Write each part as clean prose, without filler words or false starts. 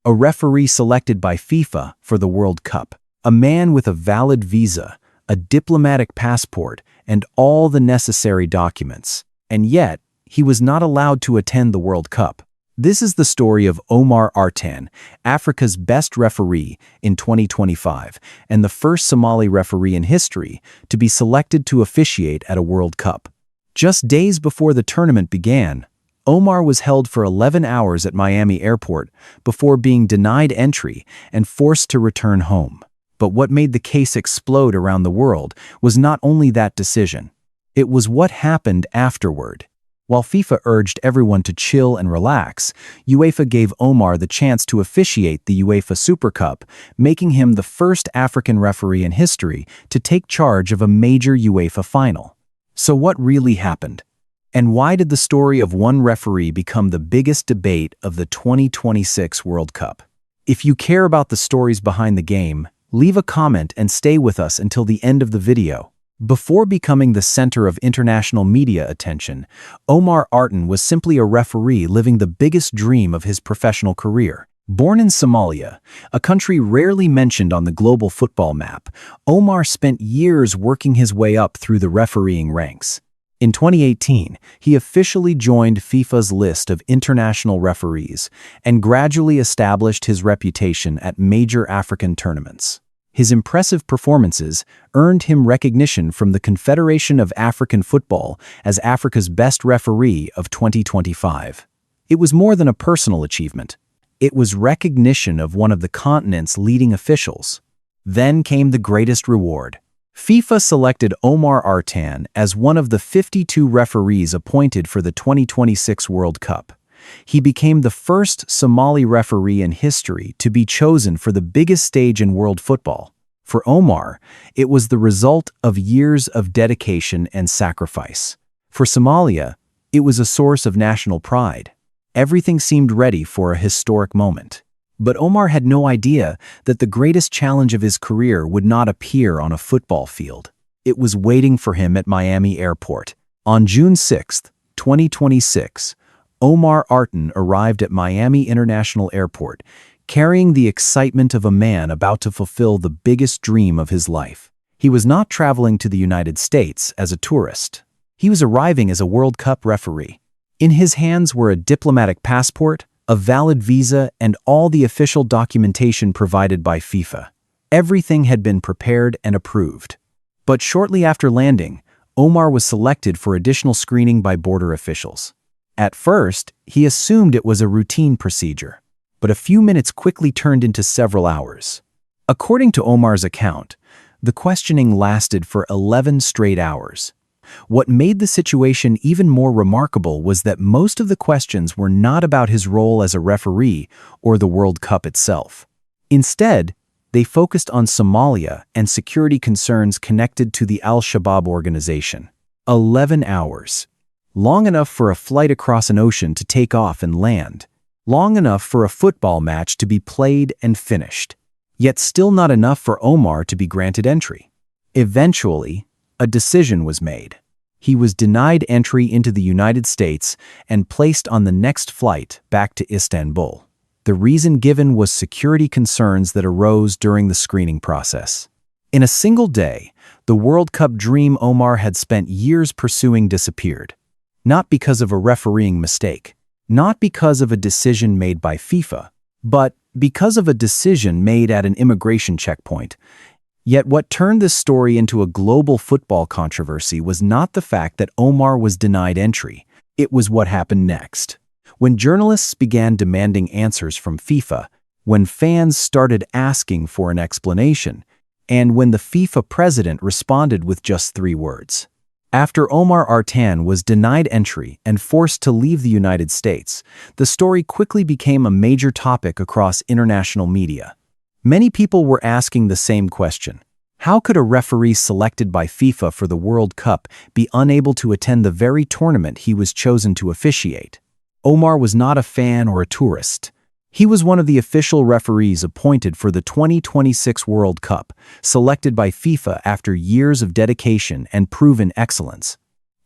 a referee selected by FIFA for the World Cup, a man with a valid visa, a diplomatic passport, and all the necessary documents. And yet, he was not allowed to attend the World Cup. This is the story of Omar Artan, Africa's best referee in 2025, and the first Somali referee in history to be selected to officiate at a World Cup. Just days before the tournament began, Omar was held for 11 hours at Miami Airport before being denied entry and forced to return home. But what made the case explode around the world was not only that decision. It was what happened afterward. While FIFA urged everyone to chill and relax, UEFA gave Omar the chance to officiate the UEFA Super Cup, making him the first African referee in history to take charge of a major UEFA final. So what really happened? And why did the story of one referee become the biggest debate of the 2026 World Cup? If you care about the stories behind the game, leave a comment and stay with us until the end of the video. Before becoming the center of international media attention, Omar Artan was simply a referee living the biggest dream of his professional career. Born in Somalia, a country rarely mentioned on the global football map, Omar spent years working his way up through the refereeing ranks. In 2018, he officially joined FIFA's list of international referees and gradually established his reputation at major African tournaments. His impressive performances earned him recognition from the Confederation of African Football as Africa's best referee of 2025. It was more than a personal achievement. It was recognition of one of the continent's leading officials. Then came the greatest reward. FIFA selected Omar Artan as one of the 52 referees appointed for the 2026 World Cup. He became the first Somali referee in history to be chosen for the biggest stage in world football. For Omar, it was the result of years of dedication and sacrifice. For Somalia, it was a source of national pride. Everything seemed ready for a historic moment. But Omar had no idea that the greatest challenge of his career would not appear on a football field. It was waiting for him at Miami Airport. On June 6, 2026, Omar Artan arrived at Miami International Airport, carrying the excitement of a man about to fulfill the biggest dream of his life. He was not traveling to the United States as a tourist. He was arriving as a World Cup referee. In his hands were a diplomatic passport, a valid visa, and all the official documentation provided by FIFA. Everything had been prepared and approved. But shortly after landing, Omar was selected for additional screening by border officials. At first, he assumed it was a routine procedure, but a few minutes quickly turned into several hours. According to Omar's account, the questioning lasted for 11 straight hours. What made the situation even more remarkable was that most of the questions were not about his role as a referee or the World Cup itself. Instead, they focused on Somalia and security concerns connected to the Al-Shabaab organization. 11 hours. Long enough for a flight across an ocean to take off and land. Long enough for a football match to be played and finished. Yet still not enough for Omar to be granted entry. Eventually, a decision was made. He was denied entry into the United States and placed on the next flight back to Istanbul. The reason given was security concerns that arose during the screening process. In a single day, the World Cup dream Omar had spent years pursuing disappeared. Not because of a refereeing mistake, not because of a decision made by FIFA, but because of a decision made at an immigration checkpoint. Yet what turned this story into a global football controversy was not the fact that Omar was denied entry. It was what happened next. When journalists began demanding answers from FIFA, when fans started asking for an explanation, and when the FIFA president responded with just 3 words. After Omar Artan was denied entry and forced to leave the United States, the story quickly became a major topic across international media. Many people were asking the same question. How could a referee selected by FIFA for the World Cup be unable to attend the very tournament he was chosen to officiate? Omar was not a fan or a tourist. He was one of the official referees appointed for the 2026 World Cup, selected by FIFA after years of dedication and proven excellence.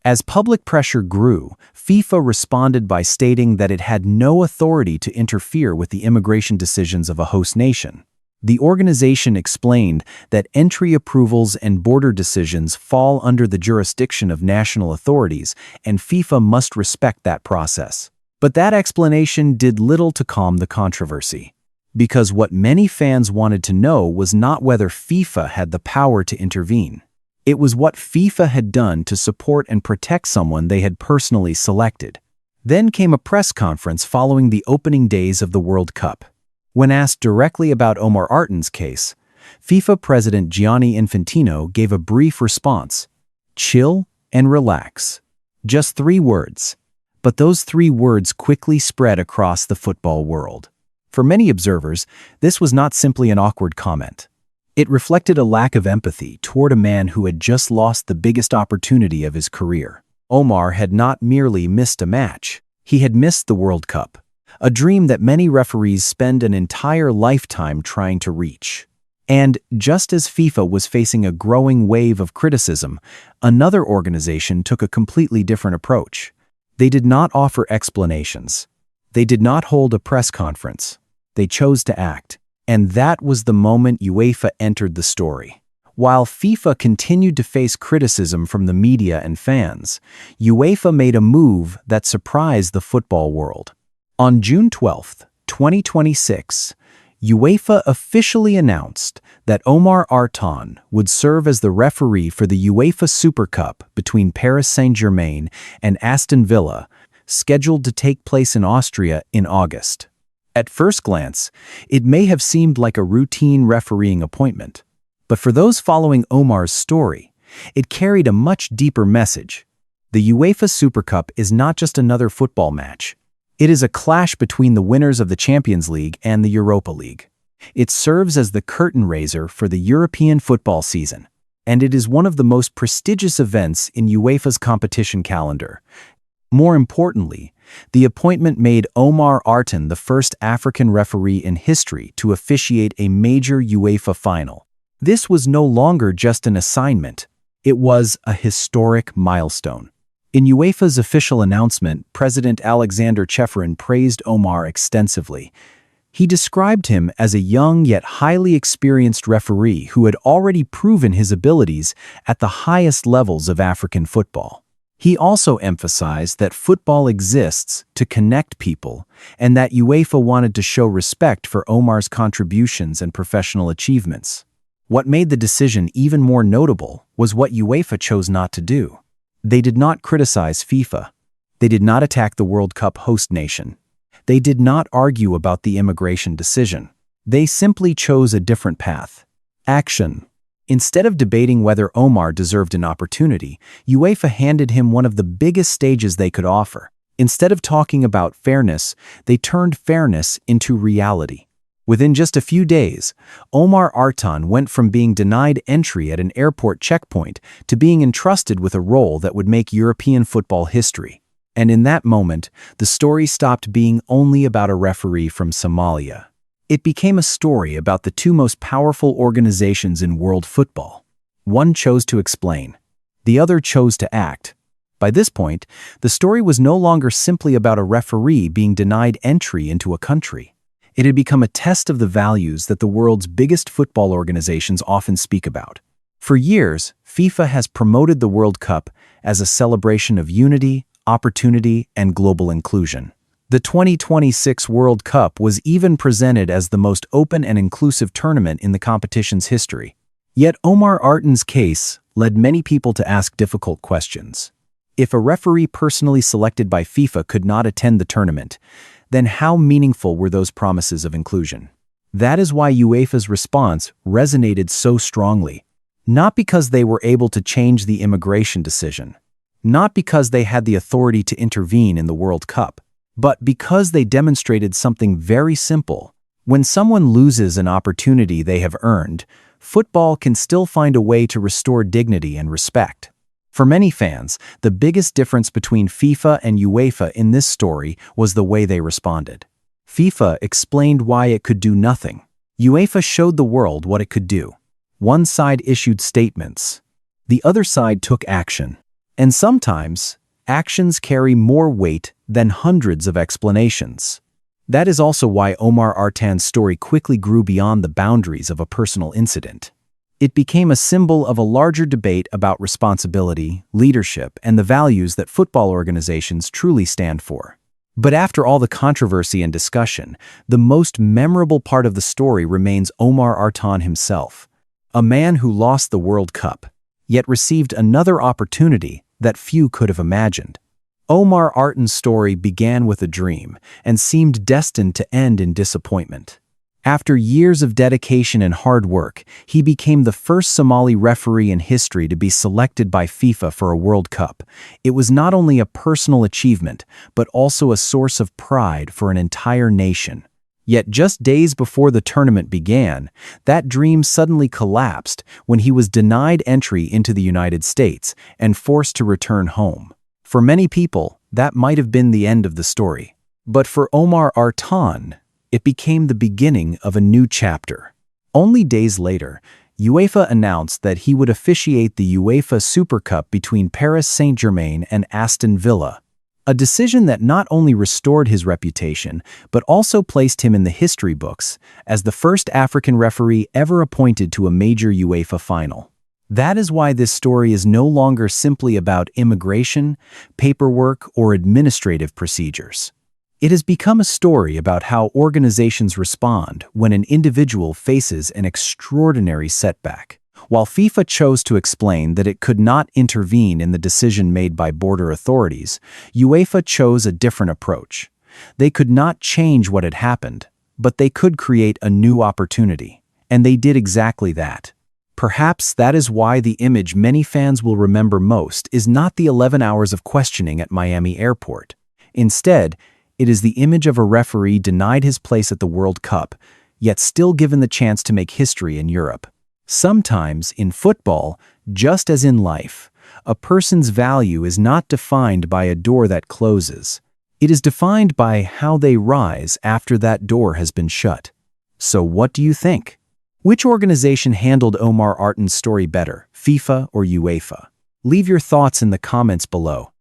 As public pressure grew, FIFA responded by stating that it had no authority to interfere with the immigration decisions of a host nation. The organization explained that entry approvals and border decisions fall under the jurisdiction of national authorities, and FIFA must respect that process. But that explanation did little to calm the controversy. Because what many fans wanted to know was not whether FIFA had the power to intervene. It was what FIFA had done to support and protect someone they had personally selected. Then came a press conference following the opening days of the World Cup. When asked directly about Omar Artan's case, FIFA President Gianni Infantino gave a brief response: "Chill and relax." Just 3 words. But those 3 words quickly spread across the football world. For many observers, this was not simply an awkward comment. It reflected a lack of empathy toward a man who had just lost the biggest opportunity of his career. Omar had not merely missed a match, he had missed the World Cup, a dream that many referees spend an entire lifetime trying to reach. And just as FIFA was facing a growing wave of criticism, another organization took a completely different approach. They did not offer explanations. They did not hold a press conference. They chose to act. And that was the moment UEFA entered the story. While FIFA continued to face criticism from the media and fans, UEFA made a move that surprised the football world. On June 12, 2026, UEFA officially announced that Omar Artan would serve as the referee for the UEFA Super Cup between Paris Saint-Germain and Aston Villa, scheduled to take place in Austria in August. At first glance, it may have seemed like a routine refereeing appointment. But for those following Omar's story, it carried a much deeper message. The UEFA Super Cup is not just another football match. It is a clash between the winners of the Champions League and the Europa League. It serves as the curtain raiser for the European football season, and it is one of the most prestigious events in UEFA's competition calendar. More importantly, the appointment made Omar Artan the first African referee in history to officiate a major UEFA final. This was no longer just an assignment, it was a historic milestone. In UEFA's official announcement, President Alexander Cheferin praised Omar extensively. He described him as a young yet highly experienced referee who had already proven his abilities at the highest levels of African football. He also emphasized that football exists to connect people and that UEFA wanted to show respect for Omar's contributions and professional achievements. What made the decision even more notable was what UEFA chose not to do. They did not criticize FIFA. They did not attack the World Cup host nation. They did not argue about the immigration decision. They simply chose a different path: action. Instead of debating whether Omar deserved an opportunity, UEFA handed him one of the biggest stages they could offer. Instead of talking about fairness, they turned fairness into reality. Within just a few days, Omar Artan went from being denied entry at an airport checkpoint to being entrusted with a role that would make European football history. And in that moment, the story stopped being only about a referee from Somalia. It became a story about the 2 most powerful organizations in world football. One chose to explain. The other chose to act. By this point, the story was no longer simply about a referee being denied entry into a country. It had become a test of the values that the world's biggest football organizations often speak about. For years, FIFA has promoted the World Cup as a celebration of unity, opportunity, and global inclusion. The 2026 World Cup was even presented as the most open and inclusive tournament in the competition's history. Yet Omar Artan's case led many people to ask difficult questions. If a referee personally selected by FIFA could not attend the tournament, then how meaningful were those promises of inclusion? That is why UEFA's response resonated so strongly. Not because they were able to change the immigration decision, not because they had the authority to intervene in the World Cup, but because they demonstrated something very simple. When someone loses an opportunity they have earned, football can still find a way to restore dignity and respect. For many fans, the biggest difference between FIFA and UEFA in this story was the way they responded. FIFA explained why it could do nothing. UEFA showed the world what it could do. One side issued statements. The other side took action. And sometimes, actions carry more weight than hundreds of explanations. That is also why Omar Artan's story quickly grew beyond the boundaries of a personal incident. It became a symbol of a larger debate about responsibility, leadership, and the values that football organizations truly stand for. But after all the controversy and discussion, the most memorable part of the story remains Omar Artan himself, a man who lost the World Cup, yet received another opportunity that few could have imagined. Omar Artan's story began with a dream and seemed destined to end in disappointment. After years of dedication and hard work, he became the first Somali referee in history to be selected by FIFA for a World Cup. It was not only a personal achievement, but also a source of pride for an entire nation. Yet just days before the tournament began, that dream suddenly collapsed when he was denied entry into the United States and forced to return home. For many people, that might have been the end of the story. But for Omar Artan, it became the beginning of a new chapter. Only days later, UEFA announced that he would officiate the UEFA Super Cup between Paris Saint-Germain and Aston Villa, a decision that not only restored his reputation, but also placed him in the history books as the first African referee ever appointed to a major UEFA final. That is why this story is no longer simply about immigration, paperwork, or administrative procedures. It has become a story about how organizations respond when an individual faces an extraordinary setback. While FIFA chose to explain that it could not intervene in the decision made by border authorities, UEFA chose a different approach. They could not change what had happened, but they could create a new opportunity. And they did exactly that. Perhaps that is why the image many fans will remember most is not the 11 hours of questioning at Miami airport. Instead, it is the image of a referee denied his place at the World Cup, yet still given the chance to make history in Europe. Sometimes, in football, just as in life, a person's value is not defined by a door that closes. It is defined by how they rise after that door has been shut. So what do you think? Which organization handled Omar Artan's story better, FIFA or UEFA? Leave your thoughts in the comments below.